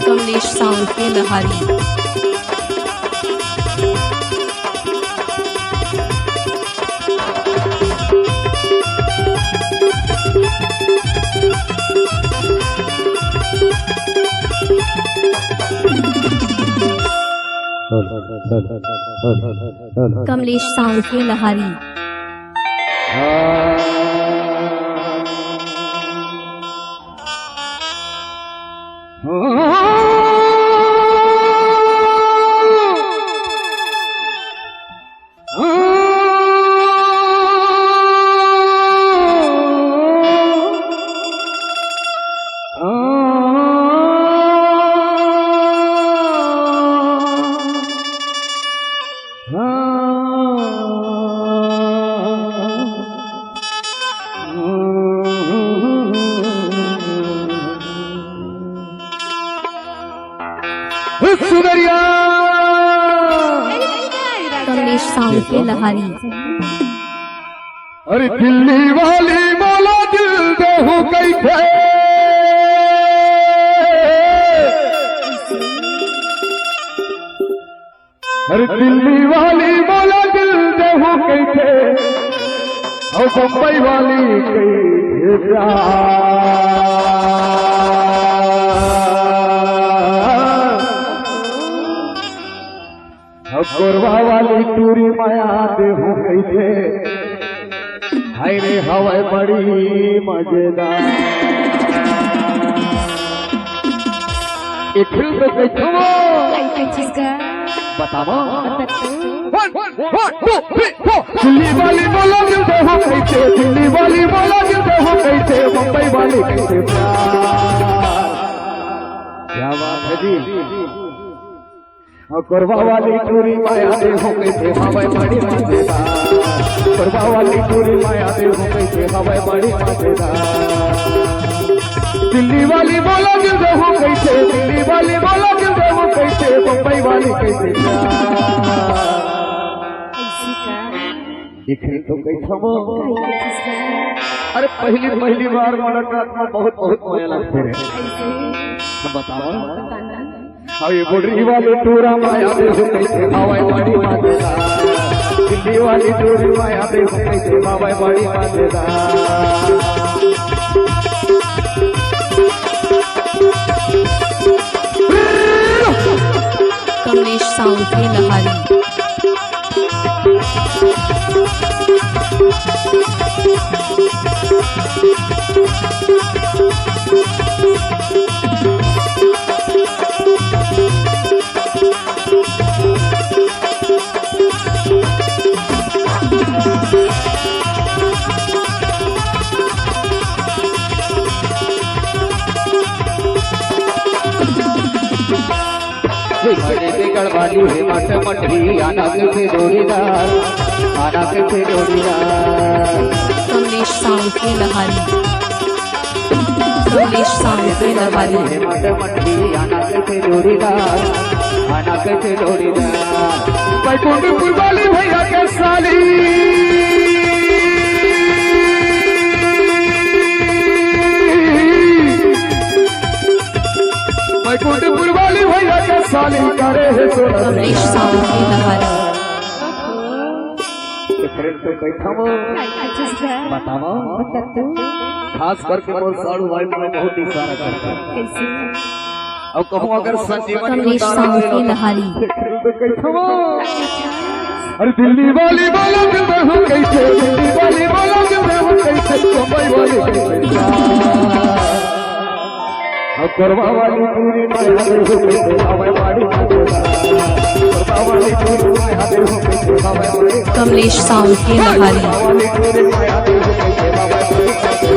Kamlesh sound के लहारी। Kamlesh sound के लहारी। Kamlesh sound के लहारी। अरे दिल्ली वाली बोला दिल दे हो गई थे, अरे दिल्ली वाली बोला दिल दे हो गई थे, और बम्बई वाली गई थे प्यार। गोरवा वाली टूरी माया दे हो गई थे, हाय रे हवाई बड़ी मजेदार। एक फिल्म तो देखो बताओ। दिल्ली वाली बोला दिल दे हो गई थे, दिल्ली वाली बोला दिल दे हो गई थे, मुंबई वाली कैसे प्यार। क्या बात है जी। और गोरवा वाली टूरी माया दे हो गई थे, हवाई बड़ी मजेदार। गोरवा वाली टूरी माया दे हो गई थे, हवाई बड़ी मजेदार। दिल्ली वाली बोला दिल दे हो गई थे, दिल्ली वाली बोला दिल दे हो गई थे, मुंबई वाली कैसे प्यार। दिखे तो कैसा वो, अरे पहली बार मुलाकात में बहुत मजा लगते रहे। बताओ ये बुढ़ी वाली टूरा माया दे हो गई थे, हवाई बड़ी मजेदार। दिल्ली वाली टूरी माया दे हो गई थे, हवाई बड़ी मजेदार। कमलेश साउंड के लहारी। गड़बाड़ी है मट मटरी, आना के जोड़ीदार, आना के जोड़ीदार। कमलेश साउंड के लहारी। कमलेश साउंड के लहारी। मट मटरी, आना के जोड़ीदार, आना के जोड़ीदार। बैकुंठपुर वाली भैया के साली, बैकुंठपुर वाली भैया के साली करे है सोना। कमलेश साउंड के लहारी। तो कैसा वो बताओ। खास करके वो साड़ू वाइफ में बहुत इशारा करता है। और कहूँ अगर संजीवनी कमलेश साउंड के लहारी। तो कैसा वो, अरे दिल्ली वाली बोला दिल दे हो गई थे, दिल्ली वाली बोला दिल दे हो गई थे, मुंबई वाली कैसे। और गोरवा वाली टूरी माया दे हो गई थे, हवाई बड़ी मजेदार। गोरवा वाली टूरी माया दे हो गई थे, हवाई बड़ी। कमलेश साउंड के लहारी। वाली टूरी माया दे हो गई थे, हवाई बड़ी।